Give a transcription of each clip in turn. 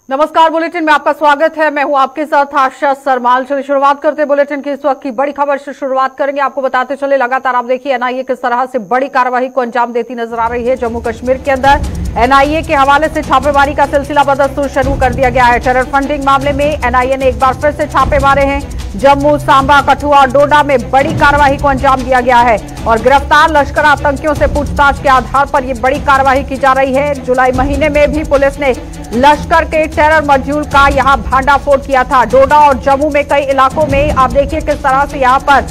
नमस्कार, बुलेटिन में आपका स्वागत है। मैं हूं आपके साथ आशा सरमाल। चलिए शुरुआत करते हैं बुलेटिन की इस वक्त की बड़ी खबर से शुरुआत करेंगे। आपको बताते चले लगातार आप देखिए एनआईए किस तरह से बड़ी कार्रवाई को अंजाम देती नजर आ रही है। जम्मू कश्मीर के अंदर एनआईए के हवाले से छापेमारी का सिलसिला बदस्तूर शुरू कर दिया गया है। टेरर फंडिंग मामले में एनआईए ने एक बार फिर से छापे मारे हैं। जम्मू, सांबा, कठुआ और डोडा में बड़ी कार्रवाई को अंजाम दिया गया है और गिरफ्तार लश्कर आतंकियों से पूछताछ के आधार पर यह बड़ी कार्रवाई की जा रही है। जुलाई महीने में भी पुलिस ने लश्कर के टेरर मॉड्यूल का यहां भांडाफोड़ किया था। डोडा और जम्मू में कई इलाकों में आप देखिए किस तरह से यहां पर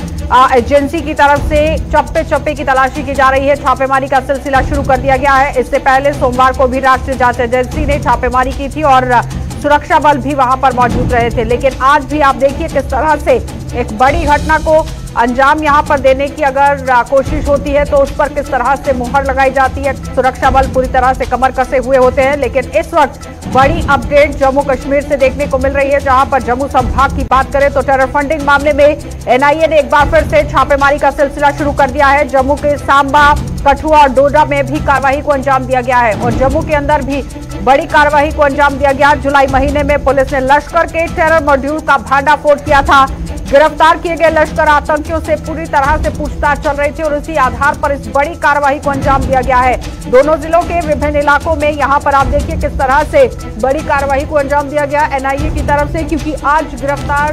एजेंसी की तरफ से चप्पे चप्पे की तलाशी की जा रही है। छापेमारी का सिलसिला शुरू कर दिया गया है। इससे पहले सोमवार को भी राष्ट्रीय जांच एजेंसी ने छापेमारी की थी और सुरक्षा बल भी वहां पर मौजूद रहे थे। लेकिन आज भी आप देखिए किस तरह से एक बड़ी घटना को अंजाम यहां पर देने की अगर कोशिश होती है तो उस पर किस तरह से मुहर लगाई जाती है। सुरक्षा बल पूरी तरह से कमर कसे हुए होते हैं। लेकिन इस वक्त बड़ी अपडेट जम्मू कश्मीर से देखने को मिल रही है, जहां पर जम्मू संभाग की बात करें तो टेरर फंडिंग मामले में एनआईए ने एक बार फिर से छापेमारी का सिलसिला शुरू कर दिया है। जम्मू के सांबा, कठुआ और डोडा में भी कार्रवाई को अंजाम दिया गया है और जम्मू के अंदर भी बड़ी कार्रवाई को अंजाम दिया गया। जुलाई महीने में पुलिस ने लश्कर के टेरर मॉड्यूल का भांडाफोड़ किया था। गिरफ्तार किए गए लश्कर आतंकियों से पूरी तरह से पूछताछ चल रही थी और इसी आधार पर इस बड़ी कार्रवाई को अंजाम दिया गया है। दोनों जिलों के विभिन्न इलाकों में यहां पर आप देखिए किस तरह से बड़ी कार्रवाई को अंजाम दिया गया एनआईए की तरफ से, क्योंकि आज गिरफ्तार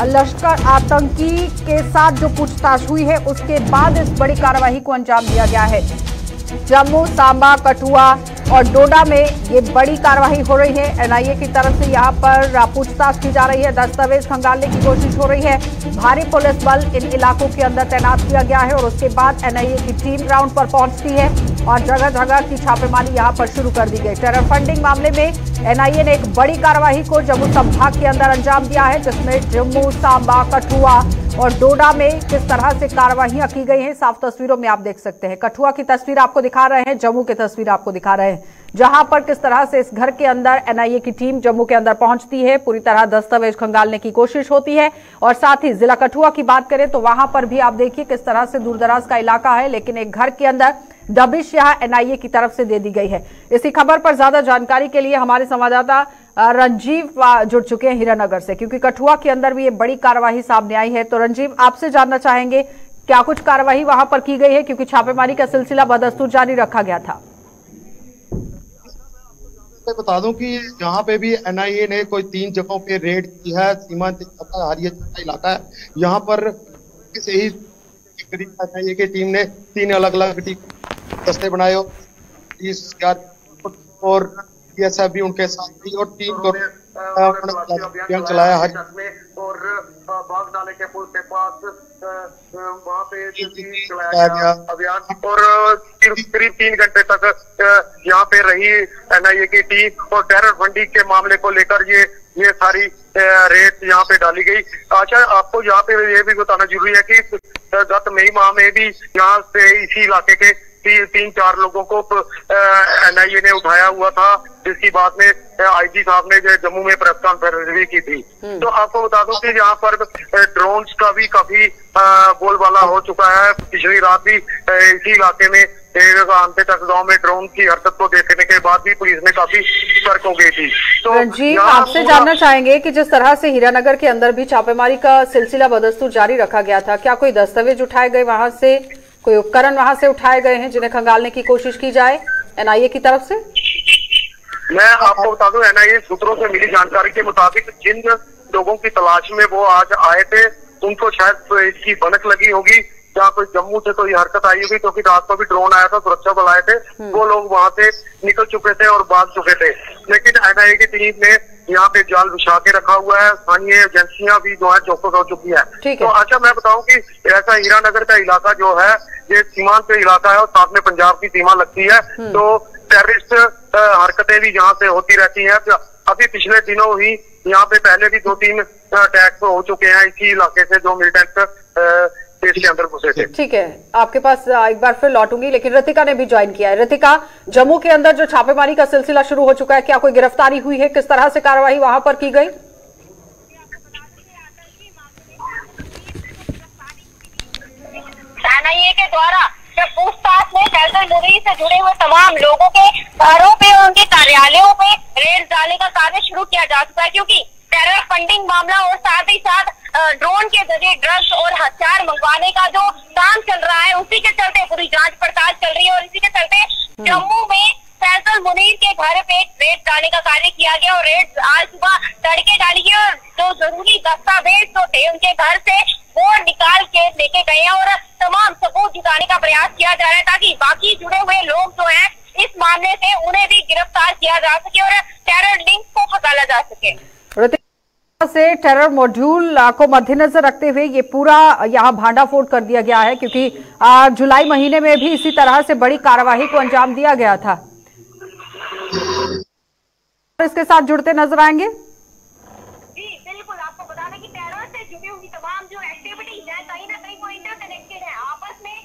लश्कर आतंकी के साथ जो पूछताछ हुई है उसके बाद इस बड़ी कार्रवाई को अंजाम दिया गया है। जम्मू, सांबा, कठुआ और डोडा में ये बड़ी कार्रवाई हो रही है। एनआईए की तरफ से यहाँ पर पूछताछ की जा रही है, दस्तावेज खंगालने की कोशिश हो रही है। भारी पुलिस बल इन इलाकों के अंदर तैनात किया गया है और उसके बाद एनआईए की टीम ग्राउंड पर पहुंचती है और जगह जगह की छापेमारी यहाँ पर शुरू कर दी गई। टेरर फंडिंग मामले में एनआईए ने एक बड़ी कार्रवाई को जम्मू संभाग के अंदर अंजाम दिया है, जिसमें जम्मू, सांबा, कठुआ और डोडा में किस तरह से कार्रवाइयां की गई हैं साफ तस्वीरों में आप देख सकते हैं। कठुआ की तस्वीर आपको दिखा रहे हैं, जम्मू की तस्वीर आपको दिखा रहे हैं, जहां पर किस तरह से इस घर के अंदर एनआईए की टीम जम्मू के अंदर पहुंचती है, पूरी तरह दस्तावेज खंगालने की कोशिश होती है। और साथ ही जिला कठुआ की बात करें तो वहां पर भी आप देखिए किस तरह से दूरदराज का इलाका है, लेकिन एक घर के अंदर दबिश यहां एनआईए की तरफ से दे दी गई है। इसी खबर पर ज्यादा जानकारी के लिए हमारे संवाददाता रंजीव जुड़ चुके हैं हीरानगर से, क्योंकि कठुआ के अंदर भी ये बड़ी कार्रवाई सामने आई है। तो रंजीव, आपसे जानना चाहेंगे क्या कुछ कार्रवाई वहां पर की गई है, क्योंकि छापेमारी का सिलसिला बदस्तूर जारी रखा गया था। बता दूं कि यहाँ पे भी एनआईए ने कोई 3 जगहों पे रेड की है। सीमांत इलाका है, यहाँ पर से ही एनआईए की टीम ने 3 अलग-अलग दस्ते बनाए और बीएसएफ भी उनके साथ थी और टीम को अभियान चलाया है और बाग नाले के पुल के पास वहाँ पे चलाया गया अभियान और करीब 3 घंटे तक यहाँ पे रही एनआईए की टीम और टेरर फंडिंग के मामले को लेकर ये सारी रेड यहाँ पे डाली गई। अच्छा, आपको यहाँ पे ये भी बताना जरूरी है कि गत मई माह में भी यहाँ से इसी इलाके के 3-4 लोगों को एनआईए ने उठाया हुआ था, जिसकी बात में आईजी साहब ने जम्मू में प्रेस कॉन्फ्रेंस भी की थी। तो आपको बता दूं कि यहाँ पर ड्रोन्स का भी काफी बोलबाला हो चुका है। पिछली रात भी इसी इलाके में अंतेतक गांव में ड्रोन की हरकत को देखने के बाद भी पुलिस में काफी सतर्क हो गई थी। तो जी, आपसे जानना चाहेंगे कि जिस तरह से हीरानगर के अंदर भी छापेमारी का सिलसिला बदस्तूर जारी रखा गया था, क्या कोई दस्तावेज उठाए गए वहां से, कोई उपकरण वहां से उठाए गए हैं जिन्हें खंगालने की कोशिश की जाए एनआईए की तरफ से? मैं आपको बता दूं, एनआईए सूत्रों से मिली जानकारी के मुताबिक जिन लोगों की तलाश में वो आज आए थे उनको शायद इसकी भनक लगी होगी, जहाँ कोई जम्मू से कोई हरकत आई होगी, क्योंकि रात को भी ड्रोन आया था, सुरक्षा बल आए थे, वो लोग वहां से निकल चुके थे और भाग चुके थे। लेकिन एनआईए की टीम ने यहाँ पे जाल बिछा के रखा हुआ है। स्थानीय एजेंसियां भी जो है चौकस हो चुकी है। तो अच्छा, मैं बताऊं कि ऐसा हीरानगर का इलाका जो है ये सीमांत पे इलाका है और साथ में पंजाब की सीमा लगती है, तो टेररिस्ट हरकतें भी यहाँ से होती रहती हैं। अभी पिछले दिनों ही यहाँ पे पहले भी 2-3 अटैक्स हो चुके हैं इसी इलाके से, जो मिलिटेंट देश के अंदर घुसे थे। ठीक है, आपके पास एक बार फिर लौटूंगी, लेकिन रितिका ने भी ज्वाइन किया है। रितिका, जम्मू के अंदर जो छापेमारी का सिलसिला शुरू हो चुका है, क्या कोई गिरफ्तारी हुई है? किस तरह से कार्रवाई वहां पर की गई? एनआईए के द्वारा जब पूछताछ में फैसल मुगली से जुड़े हुए तमाम लोगों के घरों पे और उनके कार्यालयों पे रेड डालने का कार्य शुरू किया जा चुका है, क्योंकि टेरर फंडिंग मामला और साथ ही साथ ड्रोन के जरिए ड्रग्स और हथियार मंगवाने का जो काम चल रहा है, उसी के चलते पूरी जांच पड़ताल चल रही है। और इसी के चलते जम्मू में फैसल मुनीर के घर पे रेड डालने का कार्य किया गया और रेड आज सुबह तड़के डाली गई और जो जरूरी दस्तावेज जो थे उनके घर से वो निकाल के लेके गए हैं और तमाम सबूत जुटाने का प्रयास किया जा रहा है, ताकि बाकी जुड़े हुए लोग जो हैं इस मामले से उन्हें भी गिरफ्तार किया जा सके और टेरर लिंक को खंगाला जा सके। से टेरर मॉड्यूल को मद्देनजर रखते हुए ये पूरा यहाँ भांडाफोड़ कर दिया गया है, क्योंकि जुलाई महीने में भी इसी तरह से बड़ी कार्यवाही को अंजाम दिया गया था। इसके साथ जुड़ते नजर आएंगे। जी बिल्कुल, आपको बता दें कि टेरर से जुड़ी हुई तमाम जो एक्टिविटीज है कहीं ना कहीं वो इंटरकनेक्टेड है आपस में।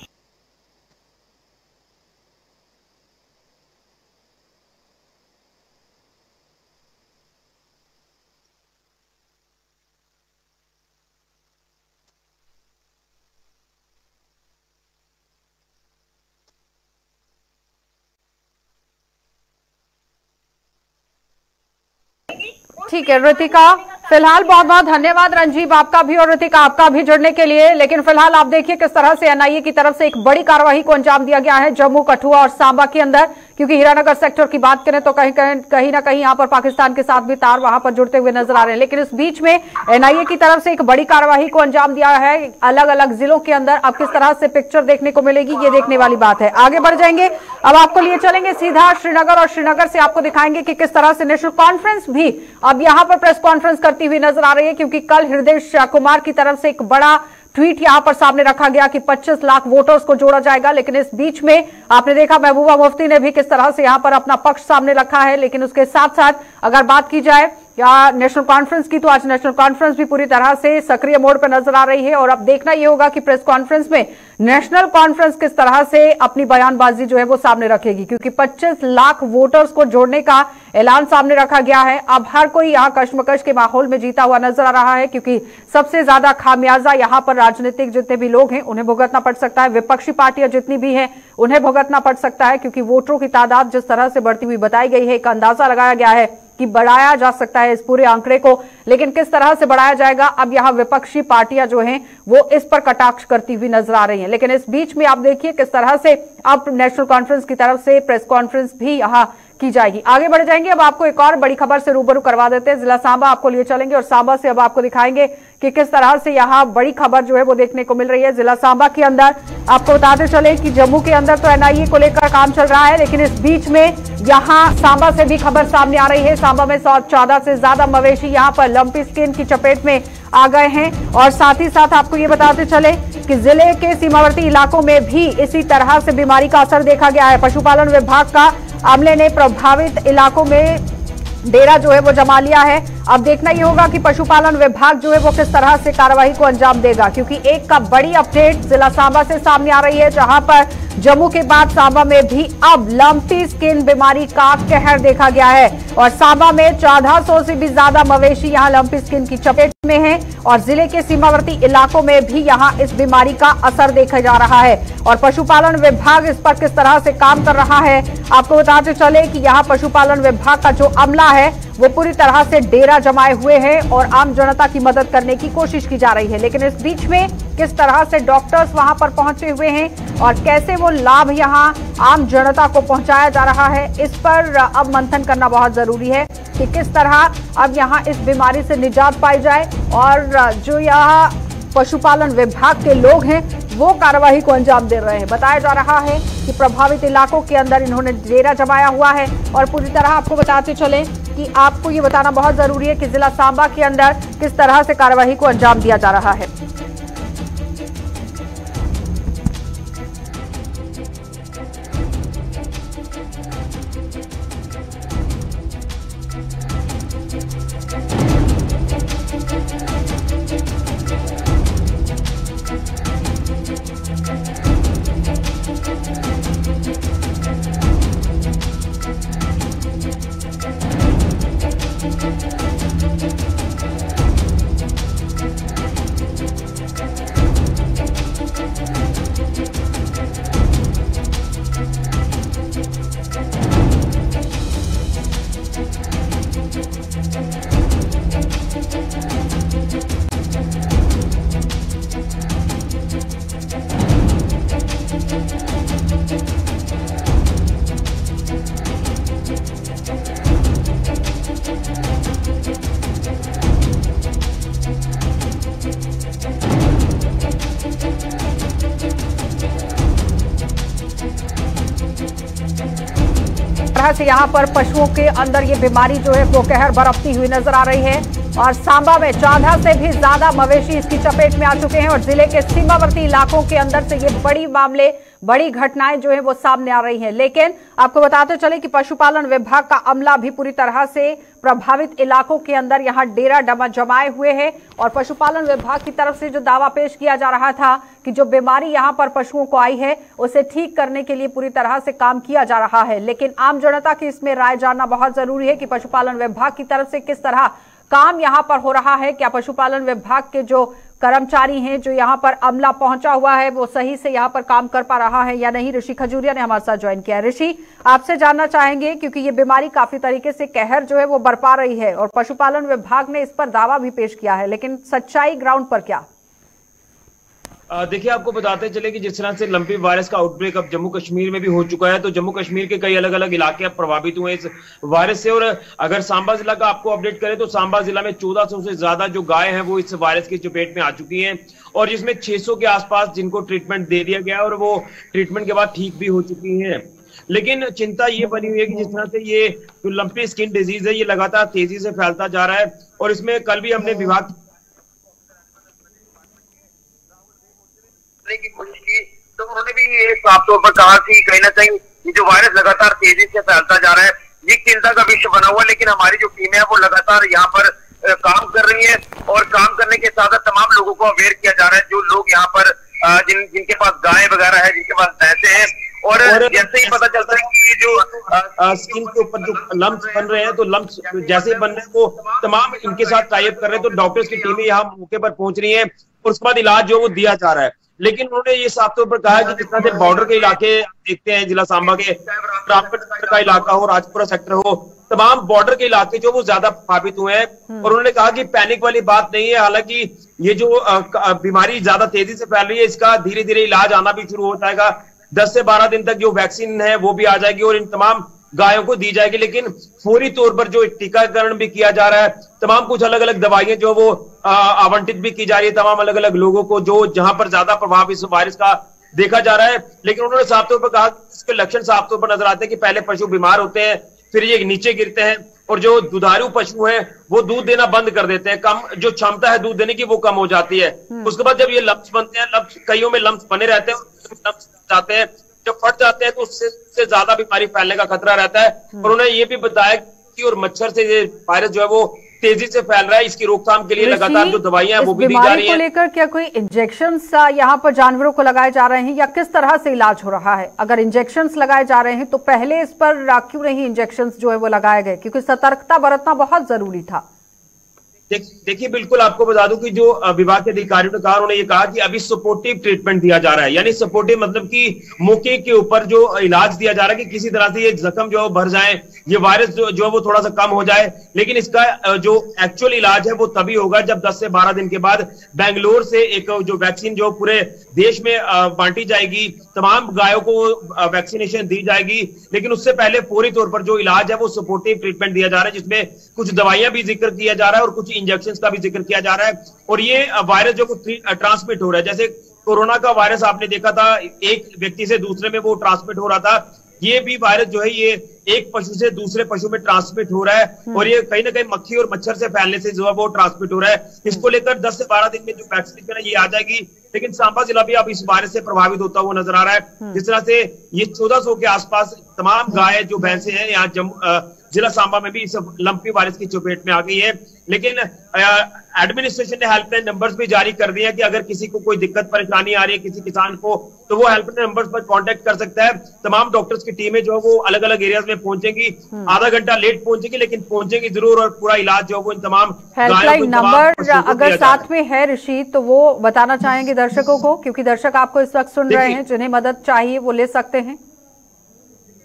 ठीक है ऋतिका, फिलहाल बहुत बहुत धन्यवाद रंजीव आपका भी और ऋतिका आपका भी जुड़ने के लिए। लेकिन फिलहाल आप देखिए किस तरह से एनआईए की तरफ से एक बड़ी कार्रवाई को अंजाम दिया गया है जम्मू, कठुआ और सांबा के अंदर, क्योंकि हीरानगर सेक्टर की बात करें तो कहीं ना कहीं यहाँ पर पाकिस्तान के साथ भी तार वहां पर जुड़ते हुए नजर आ रहे हैं। लेकिन इस बीच में एनआईए की तरफ से एक बड़ी कार्रवाई को अंजाम दिया है अलग अलग जिलों के अंदर। अब किस तरह से पिक्चर देखने को मिलेगी ये देखने वाली बात है। आगे बढ़ जाएंगे, अब आपको लिए चलेंगे सीधा श्रीनगर और श्रीनगर से आपको दिखाएंगे कि किस तरह से नेशनल कॉन्फ्रेंस भी अब यहाँ पर प्रेस कॉन्फ्रेंस करती हुई नजर आ रही है, क्योंकि कल हृदय कुमार की तरफ से एक बड़ा ट्वीट यहां पर सामने रखा गया कि 25 लाख वोटर्स को जोड़ा जाएगा। लेकिन इस बीच में आपने देखा महबूबा मुफ्ती ने भी किस तरह से यहां पर अपना पक्ष सामने रखा है। लेकिन उसके साथ साथ अगर बात की जाए या नेशनल कॉन्फ्रेंस की, तो आज नेशनल कॉन्फ्रेंस भी पूरी तरह से सक्रिय मोड पर नजर आ रही है। और अब देखना यह होगा कि प्रेस कॉन्फ्रेंस में नेशनल कॉन्फ्रेंस किस तरह से अपनी बयानबाजी जो है वो सामने रखेगी, क्योंकि 25 लाख वोटर्स को जोड़ने का ऐलान सामने रखा गया है। अब हर कोई यहां कश्मकश के माहौल में जीता हुआ नजर आ रहा है, क्योंकि सबसे ज्यादा खामियाजा यहां पर राजनीतिक जितने भी लोग हैं उन्हें भुगतना पड़ सकता है, विपक्षी पार्टियां जितनी भी हैं उन्हें भुगतना पड़ सकता है, क्योंकि वोटरों की तादाद जिस तरह से बढ़ती हुई बताई गई है, एक अंदाजा लगाया गया है कि बढ़ाया जा सकता है इस पूरे आंकड़े को। लेकिन किस तरह से बढ़ाया जाएगा, अब यहां विपक्षी पार्टियां जो हैं वो इस पर कटाक्ष करती हुई नजर आ रही हैं। लेकिन इस बीच में आप देखिए किस तरह से अब नेशनल कॉन्फ्रेंस की तरफ से प्रेस कॉन्फ्रेंस भी यहां की जाएगी। आगे बढ़ जाएंगे, अब आपको एक और बड़ी खबर से रूबरू करवा देते हैं। जिला सांबा आपको लिए चलेंगे और सांबा से अब आपको दिखाएंगे कि किस तरह से यहाँ बड़ी खबर जो है वो देखने को मिल रही है। जिला सांबा के अंदर आपको बताते चले कि जम्मू के अंदर तो एनआईए को लेकर काम चल रहा है, लेकिन इस बीच में यहाँ सांबा से भी खबर सामने आ रही है। सांबा में 114 से ज्यादा मवेशी यहाँ पर लंपी स्किन की चपेट में आ गए हैं। और साथ ही साथ आपको ये बताते चले कि जिले के सीमावर्ती इलाकों में भी इसी तरह से बीमारी का असर देखा गया है। पशुपालन विभाग का अमले ने प्रभावित इलाकों में डेरा जो है वो जमा लिया है। अब देखना ये होगा कि पशुपालन विभाग जो है वो किस तरह से कार्रवाई को अंजाम देगा, क्योंकि एक का बड़ी अपडेट जिला सांबा से सामने आ रही है, जहां पर जम्मू के बाद सांबा में भी अब लंपी स्किन बीमारी का कहर देखा गया है। और सांबा में 1400 से भी ज्यादा मवेशी यहां लंपी स्किन की चपेट में हैं और जिले के सीमावर्ती इलाकों में भी यहां इस बीमारी का असर देखा जा रहा है। और पशुपालन विभाग इस पर किस तरह से काम कर रहा है, आपको बताते चले कि यहाँ पशुपालन विभाग का जो अमला है वो पूरी तरह से डेरा जमाए हुए हैं और आम जनता की मदद करने की कोशिश की जा रही है। लेकिन इस बीच में किस तरह से डॉक्टर्स वहां पर पहुंचे हुए हैं और कैसे वो लाभ यहां आम जनता को पहुंचाया जा रहा है, इस पर अब मंथन करना बहुत जरूरी है कि किस तरह अब यहां इस बीमारी से निजात पाई जाए। और जो यहाँ पशुपालन विभाग के लोग हैं वो कार्रवाई को अंजाम दे रहे हैं। बताया जा रहा है कि प्रभावित इलाकों के अंदर इन्होंने डेरा जमाया हुआ है। और पूरी तरह आपको बताते चले कि आपको ये बताना बहुत जरूरी है कि जिला सांबा के अंदर किस तरह से कार्रवाई को अंजाम दिया जा रहा है। तरह से यहाँ पर पशुओं के अंदर ये बीमारी जो है वो कहर बरतती हुई नजर आ रही है और सांबा में 14 से भी ज्यादा मवेशी इसकी चपेट में आ चुके हैं और जिले के सीमावर्ती इलाकों के अंदर से ये बड़ी घटनाएं जो है वो सामने आ रही हैं। लेकिन आपको बताते चले कि पशुपालन विभाग का अमला भी पूरी तरह से प्रभावित इलाकों के अंदर यहां डेरा जमाए हुए है और पशुपालन विभाग की तरफ से जो दावा पेश किया जा रहा था कि जो बीमारी यहां पर पशुओं को आई है उसे ठीक करने के लिए पूरी तरह से काम किया जा रहा है। लेकिन आम जनता की इसमें राय जानना बहुत जरूरी है कि पशुपालन विभाग की तरफ से किस तरह काम यहां पर हो रहा है। क्या पशुपालन विभाग के जो कर्मचारी हैं, जो यहां पर अमला पहुंचा हुआ है, वो सही से यहां पर काम कर पा रहा है या नहीं। ऋषि खजूरिया ने हमारे साथ ज्वाइन किया है। ऋषि, आपसे जानना चाहेंगे क्योंकि ये बीमारी काफी तरीके से कहर जो है वो बरपा रही है और पशुपालन विभाग ने इस पर दावा भी पेश किया है, लेकिन सच्चाई ग्राउंड पर क्या? देखिए, आपको बताते चले कि जिस तरह से लंपी वायरस का आउटब्रेक अब जम्मू कश्मीर में भी हो चुका है, तो जम्मू कश्मीर के कई अलग अलग इलाके अब प्रभावित हुए इस वायरस से। और अगर सांबा जिला का आपको अपडेट करें तो सांबा जिला में 1400 से ज्यादा जो गाय हैं वो इस वायरस की चपेट में आ चुकी हैं और जिसमें 600 के आसपास जिनको ट्रीटमेंट दे दिया गया और वो ट्रीटमेंट के बाद ठीक भी हो चुकी हैं। लेकिन चिंता ये बनी हुई है कि जिस तरह से ये जो लंपी स्किन डिजीज है ये लगातार तेजी से फैलता जा रहा है और इसमें कल भी हमने विभाग की कोशिश की तो उन्होंने भी ये साफ तौर पर कहा कि कहीं ना कहीं ये जो वायरस लगातार तेजी से फैलता जा रहा है ये चिंता का विषय बना हुआ है। लेकिन हमारी जो टीम है वो लगातार यहाँ पर काम कर रही है और काम करने के साथ तमाम लोगों को अवेयर किया जा रहा है। जो लोग यहाँ पर जिनके पास गाय वगैरह है, जिनके पास भैंसे हैं और जैसे ही पता चलता है कि ये जो स्किन के ऊपर जो लम्प्स बन रहे हैं तो लम्प्स जैसे ही बन रहे हैं वो तमाम इनके साथ टाइप कर रहे हैं तो डॉक्टर्स की टीमें यहाँ मौके पर पहुंच रही है और उसके बाद इलाज जो वो दिया जा रहा है। लेकिन उन्होंने ये साफ तौर पर कहा कि जितना से बॉर्डर के इलाके देखते हैं, जिला सांबा के रामगढ़ का इलाका हो, राजपुरा सेक्टर हो, तमाम बॉर्डर के इलाके जो वो ज्यादा प्रभावित हुए हैं और उन्होंने कहा कि पैनिक वाली बात नहीं है। हालांकि ये जो बीमारी ज्यादा तेजी से फैल रही है इसका धीरे धीरे इलाज आना भी शुरू हो जाएगा। 10 से 12 दिन तक जो वैक्सीन है वो भी आ जाएगी और इन तमाम गायों को दी जाएगी। लेकिन फौरी तौर पर जो टीकाकरण भी किया जा रहा है, तमाम कुछ अलग अलग दवाइयां जो वो आवंटित भी की जा रही है तमाम अलग अलग लोगों को जो जहां पर ज्यादा प्रभाव इस वायरस का देखा जा रहा है। लेकिन उन्होंने साफ तौर पर कहा कि इसके लक्षण साफ तौर पर नजर आते हैं कि पहले पशु बीमार होते हैं, फिर ये नीचे गिरते हैं और जो दुधारू पशु हैं वो दूध देना बंद कर देते हैं, कम जो क्षमता है दूध देने की वो कम हो जाती है। उसके बाद जब ये लम्प्स बनते हैं, कईयों में लम्प्स बने रहते हैं, लम्प्स जाते हैं, जब फट जाते हैं तो उससे ज्यादा बीमारी फैलने का खतरा रहता है। और उन्होंने ये भी बताया कि और मच्छर से ये वायरस जो है वो तेजी से फैल रहा है, इसकी रोकथाम के लिए लगातार जो दवाइयां हैं वो भी दी जा रही हैं। लेकर क्या कोई इंजेक्शन यहाँ पर जानवरों को लगाए जा रहे हैं या किस तरह से इलाज हो रहा है? अगर इंजेक्शन लगाए जा रहे हैं तो पहले इस पर क्यों नहीं इंजेक्शन जो है वो लगाए गए, क्योंकि सतर्कता बरतना बहुत जरूरी था। देखिए, बिल्कुल आपको बता दूं कि जो विभाग के अधिकारियों ने कहा, उन्होंने ये कहा कि अभी सपोर्टिव ट्रीटमेंट दिया जा रहा है, यानी सपोर्टिव मतलब कि मौके के ऊपर जो इलाज दिया जा रहा है कि किसी तरह से ये जख्म जो है भर जाए, ये वायरस जो है वो थोड़ा सा कम हो जाए। लेकिन इसका जो एक्चुअल इलाज है वो तभी होगा जब 10 से 12 दिन के बाद बेंगलोर से एक जो वैक्सीन जो पूरे देश में बांटी जाएगी, तमाम गायों को वैक्सीनेशन दी जाएगी। लेकिन उससे पहले फौरी तौर पर जो इलाज है वो सपोर्टिव ट्रीटमेंट दिया जा रहा है, जिसमें कुछ दवाइयां भी जिक्र किया जा रहा है और कुछ इंजेक्शन का भी जिक्र किया जा रहा है। और ये वायरस जो ट्रांसमिट हो रहा है, जैसे कोरोना का वायरस आपने देखा था एक व्यक्ति से दूसरे में वो ट्रांसमिट हो रहा था, ये भी वायरस जो है ये एक पशु से दूसरे पशु में ट्रांसमिट हो रहा है और ये कहीं ना कहीं मक्खी और मच्छर से फैलने से जो है वो ट्रांसमिट हो रहा है। इसको लेकर 10 से 12 दिन में जो वैक्सीनेशन है ये आ जाएगी। लेकिन सांबा जिला भी अब इस वायरस से प्रभावित होता हुआ नजर आ रहा है। जिस तरह से ये 1400 के आसपास तमाम गाय जो भैंसे हैं यहाँ जिला सांबा में भी इस लंपी वायरस की चपेट में आ गई है। लेकिन एडमिनिस्ट्रेशन ने हेल्पलाइन नंबर्स भी जारी कर दिया कि अगर किसी को कोई दिक्कत परेशानी आ रही है किसी किसान को, तो वो हेल्पलाइन नंबर्स पर कांटेक्ट कर सकता है। तमाम डॉक्टर्स की टीमें जो है वो अलग अलग एरियाज में पहुंचेंगी, आधा घंटा लेट पहुंचेगी लेकिन पहुंचेंगी जरूर और पूरा इलाज जो है वो इन तमाम हेल्पलाइन नंबर अगर साथ में है ऋषि तो वो बताना चाहेंगे दर्शकों को, क्योंकि दर्शक आपको इस वक्त सुन रहे हैं, जिन्हें मदद चाहिए वो ले सकते हैं।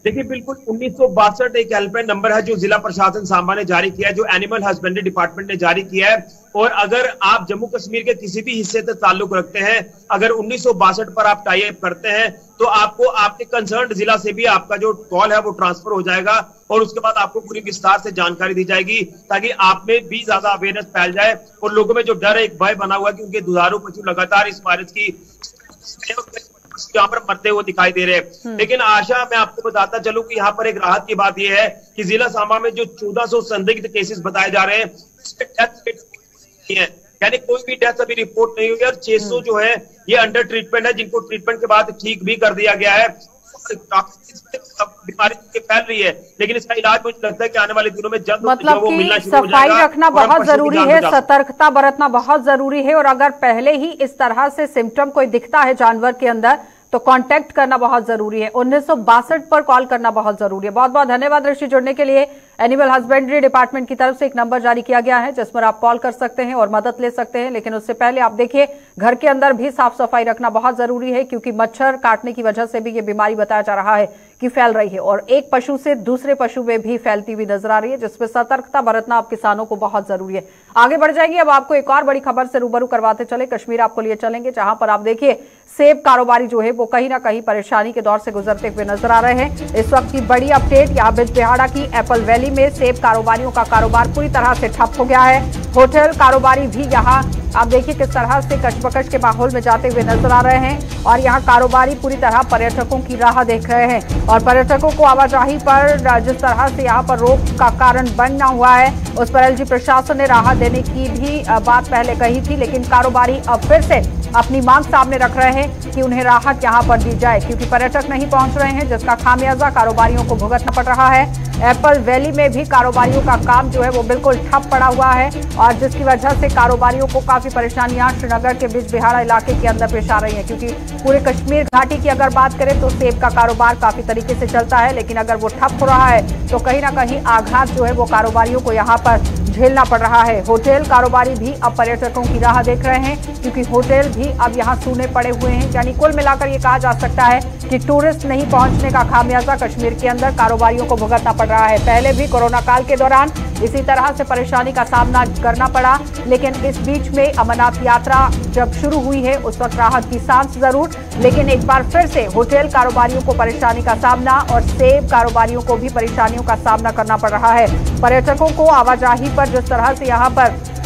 देखिए, बिल्कुल 1962 एक हेल्पलाइन नंबर है जो जिला प्रशासन सांबा ने जारी किया है, जो एनिमल हस्बेंड्री डिपार्टमेंट ने जारी किया है। और अगर आप जम्मू कश्मीर के किसी भी हिस्से से ताल्लुक रखते हैं, अगर 1962 पर आप टाई अप करते हैं तो आपको आपके कंसर्न जिला से भी आपका जो कॉल है वो ट्रांसफर हो जाएगा और उसके बाद आपको पूरी विस्तार से जानकारी दी जाएगी ताकि आप में भी ज्यादा अवेयरनेस फैल जाए और लोगों में जो डर है, एक भय बना हुआ है कि उनके दुधारू पशु लगातार इस वायरस की यहाँ पर मरते हुए दिखाई दे रहे हैं। लेकिन आशा, मैं आपको बताता चलूं कि यहाँ पर एक राहत की बात यह है कि जिला सांबा में जो 1400 संदिग्ध केसेस बताए जा रहे हैं, उसमें डेथ रेट नहीं है, यानी कोई भी डेथ अभी रिपोर्ट नहीं हुई है। और 600 जो है ये अंडर ट्रीटमेंट है, जिनको ट्रीटमेंट के बाद ठीक भी कर दिया गया है। बीमारी फैल रही है, लेकिन इसका इलाज मुझे लगता है कि आने वाले दिनों में जल्द मतलब कि सफाई रखना बहुत जरूरी है, सतर्कता बरतना बहुत जरूरी है। और अगर पहले ही इस तरह से सिम्टम कोई दिखता है जानवर के अंदर तो कांटेक्ट करना बहुत जरूरी है। 1962 पर कॉल करना बहुत जरूरी है। बहुत बहुत धन्यवाद ऋषि, जुड़ने के लिए। एनिमल हस्बेंड्री डिपार्टमेंट की तरफ से एक नंबर जारी किया गया है जिस पर आप कॉल कर सकते हैं और मदद ले सकते हैं। लेकिन उससे पहले आप देखिए, घर के अंदर भी साफ सफाई रखना बहुत जरूरी है, क्योंकि मच्छर काटने की वजह से भी ये बीमारी बताया जा रहा है कि फैल रही है और एक पशु से दूसरे पशु में भी फैलती हुई नजर आ रही है, जिसमें सतर्कता बरतना आप किसानों को बहुत जरूरी है। आगे बढ़ जाएंगे, अब आपको एक और बड़ी खबर से रूबरू करवाते चले। कश्मीर आपको लिए चलेंगे, जहां पर आप देखिए सेब कारोबारी जो है वो कहीं ना कहीं परेशानी के दौर से गुजरते हुए नजर आ रहे हैं। इस वक्त की बड़ी अपडेट, यहाँ बिजबिहाड़ा की एप्पल वैली में सेब कारोबारियों का कारोबार पूरी तरह से ठप हो गया है। होटल कारोबारी भी यहाँ आप देखिए किस तरह से कशमकश के माहौल में जाते हुए नजर आ रहे हैं और यहाँ कारोबारी पूरी तरह पर्यटकों की राह देख रहे हैं और पर्यटकों को आवाजाही पर जिस तरह से यहाँ पर रोक का कारण बनना हुआ है, उस पर एलजी प्रशासन ने राहत देने की भी बात पहले कही थी। लेकिन कारोबारी अब फिर से अपनी मांग सामने रख रहे हैं कि उन्हें राहत यहाँ पर दी जाए, क्योंकि पर्यटक नहीं पहुंच रहे हैं, जिसका खामियाजा कारोबारियों को भुगतना पड़ रहा है। एप्पल वैली में भी कारोबारियों का काम जो है वो बिल्कुल ठप पड़ा हुआ है और जिसकी वजह से कारोबारियों को काफी परेशानियां श्रीनगर के बिजबिहाड़ा इलाके के अंदर पेश आ रही हैं। क्योंकि पूरे कश्मीर घाटी की अगर बात करें तो सेब का कारोबार काफी तरीके से चलता है, लेकिन अगर वो ठप हो रहा है तो कहीं ना कहीं आघात जो है वो कारोबारियों को यहाँ पर झेलना पड़ रहा है। होटल कारोबारी भी अब पर्यटकों की राह देख रहे हैं, क्योंकि होटल भी अब यहाँ सूने पड़े हुए हैं। यानी कुल मिलाकर ये कहा जा सकता है कि टूरिस्ट नहीं पहुंचने का खामियाजा कश्मीर के अंदर कारोबारियों को भुगतना पड़ रहा है। पहले भी कोरोना काल के दौरान इसी तरह से परेशानी का सामना करना पड़ा, लेकिन इस बीच में अमरनाथ यात्रा जब शुरू हुई है उस वक्त राहत की सांस जरूर, लेकिन एक बार फिर से होटल कारोबारियों को परेशानी का सामना और सेब कारोबारियों को भी परेशानियों का सामना करना पड़ रहा है। पर्यटकों को आवाजाही पर जिस तरह से यहाँ पर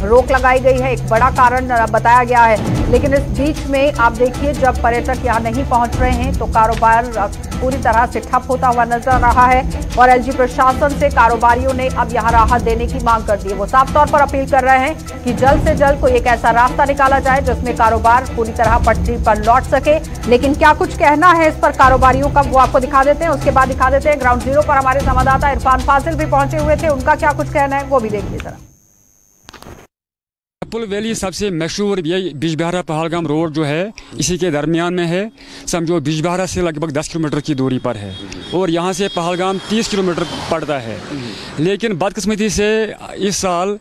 रोक लगाई गई है एक बड़ा कारण बताया गया है, लेकिन इस बीच में आप देखिए जब पर्यटक यहाँ नहीं पहुंच रहे हैं तो कारोबार पूरी तरह से ठप होता हुआ नजर आ रहा है और एलजी प्रशासन से कारोबारियों ने अब यहाँ राहत देने की मांग कर दी है। वो साफ तौर पर अपील कर रहे हैं कि जल्द से जल्द कोई एक ऐसा रास्ता निकाला जाए जिसमें कारोबार पूरी तरह पटरी पर लौट सके। लेकिन क्या कुछ कहना है इस पर कारोबारियों का, वो आपको दिखा देते हैं। उसके बाद दिखा देते हैं ग्राउंड जीरो पर हमारे संवाददाता इरफान फाजिल भी पहुंचे हुए थे, उनका क्या कुछ कहना है वो भी देखिए जरा। एप्पल वैली सबसे मशहूर ये बिजबिहाड़ा पहलगाम रोड जो है इसी के दरमियान में है। समझो बिजबिहाड़ा से लगभग 10 किलोमीटर की दूरी पर है और यहाँ से पहलगाम 30 किलोमीटर पड़ता है। लेकिन बदकिस्मती से इस साल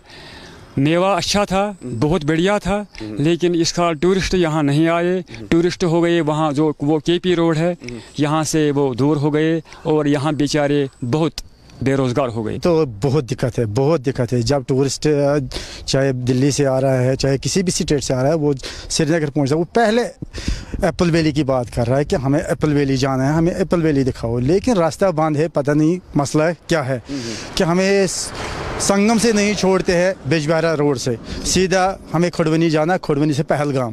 मेवा अच्छा था, बहुत बढ़िया था, लेकिन इस साल टूरिस्ट यहाँ नहीं आए। टूरिस्ट हो गए वहाँ जो वो केपी रोड है यहाँ से वो दूर हो गए और यहाँ बेचारे बहुत बेरोजगार हो गए। तो बहुत दिक्कत है जब टूरिस्ट चाहे दिल्ली से आ रहा है चाहे किसी भी स्टेट से आ रहा है वो श्रीनगर पहुंचता है, वो पहले एप्पल वैली की बात कर रहा है कि हमें एप्पल वैली जाना है, हमें एप्पल वैली दिखाओ, लेकिन रास्ता बंद है। पता नहीं मसला क्या है कि हमें संगम से नहीं छोड़ते हैं बिजबिहाड़ा रोड से, सीधा हमें खुड़वनी जाना, खुड़वनी से पहलगाम।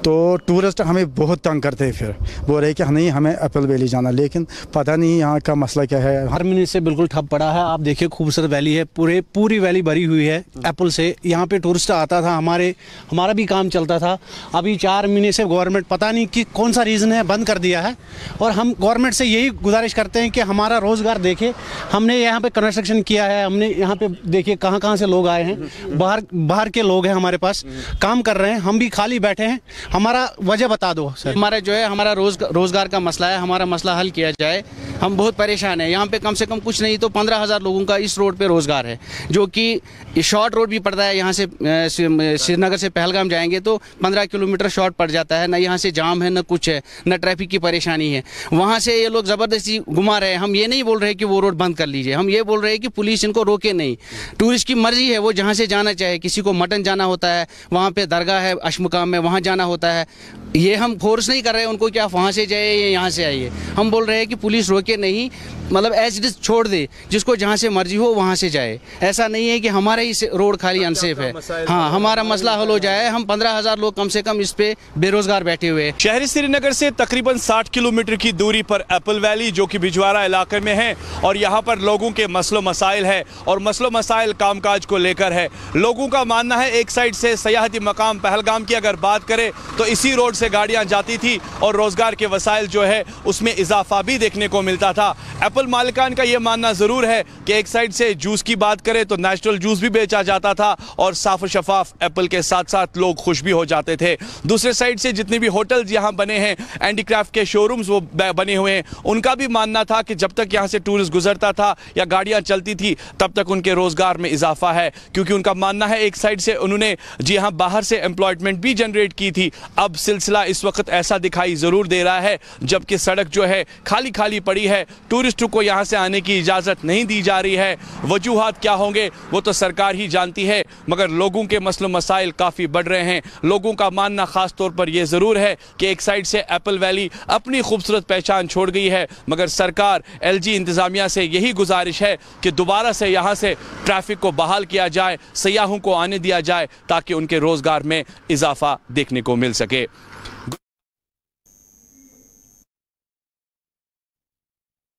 तो टूरिस्ट हमें बहुत तंग करते हैं, फिर बोल रहे कि नहीं हमें एप्पल वैली जाना, लेकिन पता नहीं यहाँ का मसला क्या है। हर मिनट से बिल्कुल ठप पड़ा है। आप देखिए खूबसूरत वैली है, पूरी वैली भरी हुई है एप्पल से। यहाँ पे टूरिस्ट आता था, हमारा भी काम चलता था। अभी 4 महीने से गवर्नमेंट पता नहीं कि कौन सा रीज़न है बंद कर दिया है और हम गवर्नमेंट से यही गुजारिश करते हैं कि हमारा रोज़गार देखे। हमने यहाँ पे कंस्ट्रक्शन किया है, हमने यहाँ पे देखिए कहाँ से लोग आए हैं, बाहर के लोग हैं हमारे पास, काम कर रहे हैं, हम भी खाली बैठे हैं। हमारा वजह बता दो सर। हमारा जो है हमारा रोजगार का मसला है, हमारा मसला हल किया जाए। हम बहुत परेशान हैं। यहाँ पे कम से कम कुछ नहीं तो 15,000 लोगों का इस रोड पे रोजगार है, जो कि शॉर्ट रोड भी पड़ता है। यहाँ से श्रीनगर से पहलगाम जाएंगे तो 15 किलोमीटर शॉर्ट पड़ जाता है, ना यहाँ से जाम है, ना कुछ है, ना ट्रैफिक की परेशानी है। वहाँ से ये लोग ज़बरदस्ती घुमा रहे हैं। हम ये नहीं बोल रहे कि वो रोड बंद कर लीजिए, हम ये बोल रहे हैं कि पुलिस इनको रोके नहीं। टूरिस्ट की मर्जी है, वो जहाँ से जाना चाहे। किसी को मटन जाना होता है, वहाँ पे दरगाह है अशमुकाम में, वहाँ जाना होता है। ये हम फोर्स नहीं कर रहे हैं उनको कि आप वहाँ से जाइए या यहाँ से आइए। हम बोल रहे हैं कि पुलिस रोके नहीं, मतलब एज इट इज छोड़ दे, जिसको जहाँ से मर्जी हो वहाँ से जाए। ऐसा नहीं है कि हमारा ही रोड खाली अनसेफ है। हाँ, हमारा मसला हल हो जाए। हम 15,000 लोग कम से कम इस पे बेरोजगार बैठे हुए हैं। शहरी श्रीनगर से तकरीबन 60 किलोमीटर की दूरी पर एप्पल वैली जो कि बिजवारा इलाके में है, और यहाँ पर लोगों के मसलो मसाइल है और मसलो मसाइल कामकाज को लेकर है। लोगों का मानना है एक साइड से सयाहती मकाम पहलगाम की अगर बात करें तो इसी रोड से गाड़ियाँ जाती थी और रोजगार के वसाइल जो है उसमें इजाफा भी देखने को मिलता था। एप्पल मालिकान का यह मानना जरूर है कि एक साइड से जूस की बात करें तो नेचुरल जूस भी बेचा जाता था और साफ शफाफ एप्पल के साथ साथ लोग खुश भी हो जाते थे। दूसरे साइड से जितने भी होटल्स यहाँ बने हैं, हैंडीक्राफ्ट के शोरूम्स वो बने हुए हैं, उनका भी मानना था कि जब तक यहाँ से टूरिस्ट गुजरता था या गाड़ियाँ चलती थी तब तक उनके रोजगार में इजाफा है, क्योंकि उनका मानना है एक साइड से उन्होंने जी हाँ बाहर से एम्प्लॉयमेंट भी जनरेट की थी। अब सिलसिला इस वक्त ऐसा दिखाई जरूर दे रहा है जबकि सड़क जो है खाली खाली पड़ी है, टूरिस्टों को यहाँ से आने की इजाजत नहीं दी जा रही है। वजूहात क्या होंगे वो तो सरकार ही जानती है, मगर लोगों के मसलो मसाइल काफी बढ़ रहे हैं। लोगों का मानना खास तौर पर यह जरूर है कि एक साइड से एप्पल वैली अपनी खूबसूरत पहचान छोड़ गई है, मगर सरकार एलजी इंतजामिया से यही गुजारिश है कि दोबारा से यहाँ से ट्रैफिक को बहाल किया जाए, सयाहों को आने दिया जाए ताकि उनके रोजगार में इजाफा देखने को मिल सके।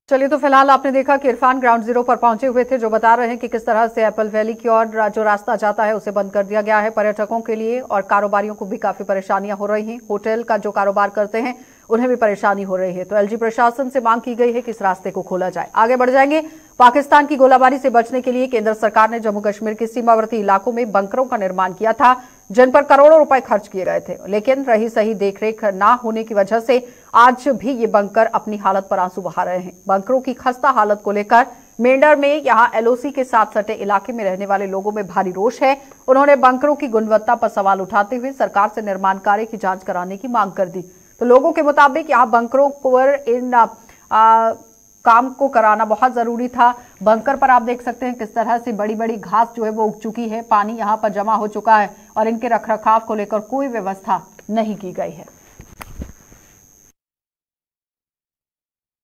चलिए, तो फिलहाल आपने देखा कि इरफान ग्राउंड जीरो पर पहुंचे हुए थे, जो बता रहे हैं कि किस तरह से एप्पल वैली की ओर जो रास्ता जाता है उसे बंद कर दिया गया है पर्यटकों के लिए, और कारोबारियों को भी काफी परेशानियां हो रही हैं। होटल का जो कारोबार करते हैं उन्हें भी परेशानी हो रही है। तो एलजी प्रशासन से मांग की गई है कि इस रास्ते को खोला जाए। आगे बढ़ जाएंगे। पाकिस्तान की गोलाबारी से बचने के लिए केंद्र सरकार ने जम्मू कश्मीर के सीमावर्ती इलाकों में बंकरों का निर्माण किया था, जिन पर करोड़ों रुपए खर्च किए गए थे, लेकिन रही सही देखरेख न होने की वजह से आज भी ये बंकर अपनी हालत पर आंसू बहा रहे हैं। बंकरों की खस्ता हालत को लेकर मेंढर में यहां एलओसी के साथ सटे इलाके में रहने वाले लोगों में भारी रोष है। उन्होंने बंकरों की गुणवत्ता पर सवाल उठाते हुए सरकार से निर्माण कार्य की जांच कराने की मांग कर दी। तो लोगों के मुताबिक यहां बंकरों पर इन काम को कराना बहुत जरूरी था। बंकर पर आप देख सकते हैं किस तरह से बड़ी बड़ी घास जो है वो उग चुकी है, पानी यहां पर जमा हो चुका है और इनके रखरखाव को लेकर कोई व्यवस्था नहीं की गई है।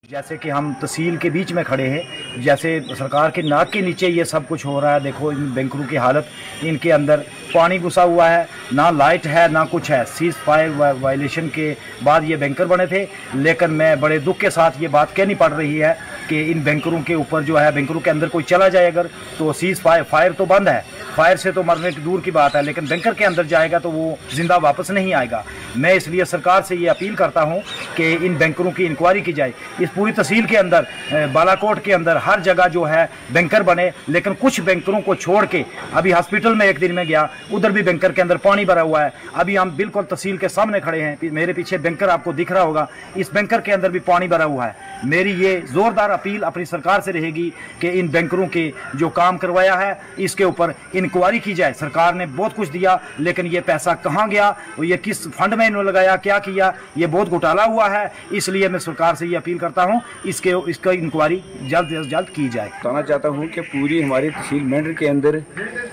जैसे कि हम तहसील के बीच में खड़े हैं, जैसे सरकार के नाक के नीचे ये सब कुछ हो रहा है। देखो इन बैंकरों की हालत, इनके अंदर पानी घुसा हुआ है, ना लाइट है ना कुछ है। सीज फायर वायलेशन के बाद ये बैंकर बने थे, लेकिन मैं बड़े दुख के साथ ये बात कहनी पड़ रही है कि इन बैंकरों के ऊपर जो है, बैंकरों के अंदर कोई चला जाए अगर तो सीज फायर तो बंद है, फायर से तो मरने की दूर की बात है, लेकिन बैंकर के अंदर जाएगा तो वो जिंदा वापस नहीं आएगा। मैं इसलिए सरकार से ये अपील करता हूँ कि इन बैंकरों की इंक्वायरी की जाए। इस पूरी तहसील के अंदर, बालाकोट के अंदर हर जगह जो है बैंकर बने, लेकिन कुछ बैंकरों को छोड़ के, अभी हॉस्पिटल में एक दिन में गया, उधर भी बैंकर के अंदर पानी भरा हुआ है। अभी हम बिल्कुल तहसील के सामने खड़े हैं, मेरे पीछे बैंकर आपको दिख रहा होगा, इस बैंकर के अंदर भी पानी भरा हुआ है। मेरी ये जोरदार अपील अपनी सरकार से रहेगी कि इन बैंकरों के जो काम करवाया है इसके ऊपर इंक्वायरी की जाए। सरकार ने बहुत कुछ दिया, लेकिन ये पैसा कहाँ गया, ये किस फंड में इन्होंने लगाया, क्या किया, ये बहुत घोटाला हुआ है। इसलिए मैं सरकार से ये अपील करता हूँ इसका इंक्वायरी जल्द से जल्द की जाए। बताना चाहता हूँ कि पूरी हमारी तहसील मेंढर के अंदर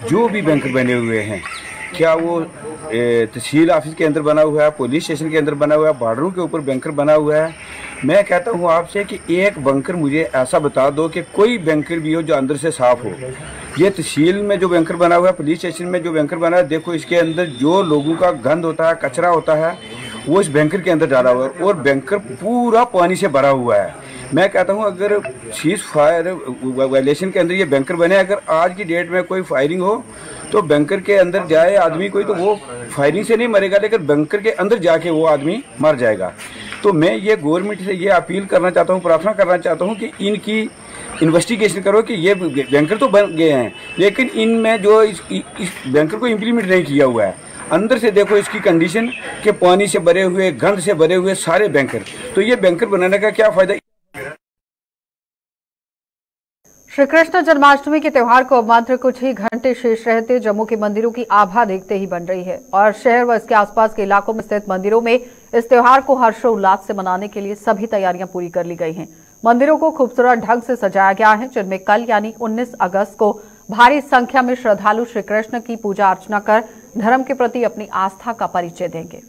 जो भी बैंकर बने हुए हैं, क्या वो तहसील ऑफिस के अंदर बना हुआ है, पुलिस स्टेशन के अंदर बना हुआ है, बॉर्डरों के ऊपर बैंकर बना हुआ है, मैं कहता हूँ आपसे कि एक बैंकर मुझे ऐसा बता दो कि कोई बैंकर भी हो जो अंदर से साफ हो। ये तहसील में जो बैंकर बना हुआ है, पुलिस स्टेशन में जो बैंकर बना है, देखो इसके अंदर जो लोगों का गंद होता है, कचरा होता है, वो इस बैंकर के अंदर डाला हुआ है और बैंकर पूरा पानी से भरा हुआ है। मैं कहता हूं अगर सीज फायर वायलेशन के अंदर ये बैंकर बने, अगर आज की डेट में कोई फायरिंग हो तो बैंकर के अंदर जाए आदमी कोई, तो वो फायरिंग से नहीं मरेगा, लेकिन बैंकर के अंदर जाके वो आदमी मर जाएगा। तो मैं ये गवर्नमेंट से ये अपील करना चाहता हूँ, प्रार्थना करना चाहता हूँ कि इनकी इन्वेस्टिगेशन करो कि ये बैंकर तो बन गए हैं, लेकिन इनमें जो इस बैंकर को इम्प्लीमेंट नहीं किया हुआ है। अंदर से देखो इसकी कंडीशन के पानी से भरे हुए, गंद से भरे हुए सारे बैंकर, तो ये बैंकर बनाने का क्या फायदा। श्री कृष्ण जन्माष्टमी के त्योहार को अब मात्र कुछ ही घंटे शेष रहते जम्मू के मंदिरों की आभा देखते ही बन रही है, और शहर व इसके आसपास के इलाकों में स्थित मंदिरों में इस त्योहार को हर्षोल्लास से मनाने के लिए सभी तैयारियां पूरी कर ली गई हैं। मंदिरों को खूबसूरत ढंग से सजाया गया है, जिनमें कल यानी 19 अगस्त को भारी संख्या में श्रद्धालु श्री कृष्ण की पूजा अर्चना कर धर्म के प्रति अपनी आस्था का परिचय देंगे।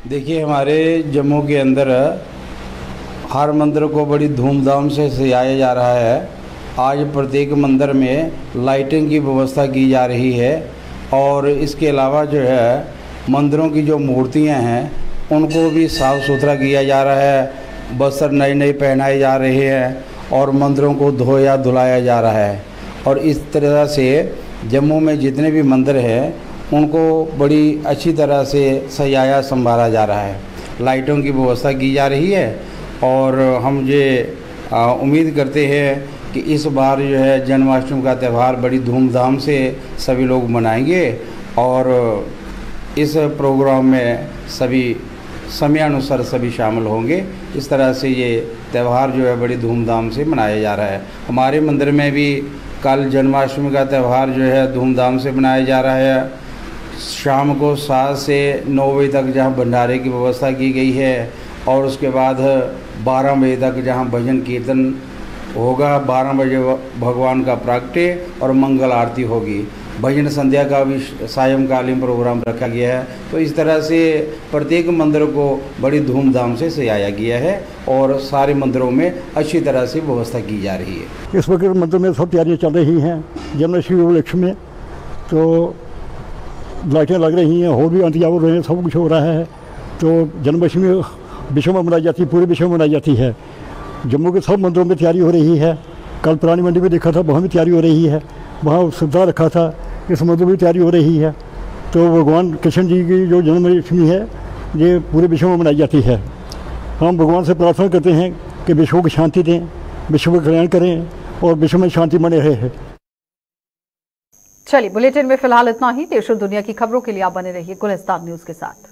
देखिए, हमारे जम्मू के अंदर हर मंदिर को बड़ी धूमधाम से सजाया जा रहा है। आज प्रत्येक मंदिर में लाइटिंग की व्यवस्था की जा रही है और इसके अलावा जो है मंदिरों की जो मूर्तियां हैं उनको भी साफ़ सुथरा किया जा रहा है। वस्त्र नए नए पहनाए जा रहे हैं और मंदिरों को धोया धुलाया जा रहा है। और इस तरह से जम्मू में जितने भी मंदिर हैं उनको बड़ी अच्छी तरह से सजाया संभाला जा रहा है। लाइटों की व्यवस्था की जा रही है और हम ये उम्मीद करते हैं कि इस बार जो है जन्माष्टमी का त्यौहार बड़ी धूमधाम से सभी लोग मनाएंगे और इस प्रोग्राम में सभी समयानुसार सभी शामिल होंगे। इस तरह से ये त्यौहार जो है बड़ी धूमधाम से मनाया जा रहा है। हमारे मंदिर में भी कल जन्माष्टमी का त्यौहार जो है धूमधाम से मनाया जा रहा है। शाम को 7 से 9 बजे तक जहाँ भंडारे की व्यवस्था की गई है और उसके बाद 12 बजे तक जहाँ भजन कीर्तन होगा, 12 बजे भगवान का प्रागट्य और मंगल आरती होगी। भजन संध्या का भी सायंकालीन प्रोग्राम रखा गया है। तो इस तरह से प्रत्येक मंदिर को बड़ी धूमधाम से सजाया गया है और सारे मंदिरों में अच्छी तरह से व्यवस्था की जा रही है। इस वक्त मंदिर में सब तैयारियाँ चल रही हैं। जन्माष्टमी उपलक्ष्य में तो लाइटें लग रही हैं, और भी इंतजाम हो रहे हैं, सब कुछ हो रहा है। तो जन्माष्टमी विश्व में मनाई जाती है, पूरे विश्व में मनाई जाती है। जम्मू के सब मंदिरों में तैयारी हो रही है। कल पुरानी मंडी में देखा था, वहाँ भी तैयारी हो रही है। वहाँ सुविधा रखा था, इस मंदिर में तैयारी हो रही है। तो भगवान कृष्ण जी की जो जन्माष्टमी है ये पूरे विश्व में मनाई जाती है। हम भगवान से प्रार्थना करते हैं कि विश्व को शांति दें, विश्व का कल्याण करें और विश्व में शांति बने रहे। चलिए, बुलेटिन में फिलहाल इतना ही। देश और दुनिया की खबरों के लिए आप बने रहिए गुलिस्तान न्यूज के साथ।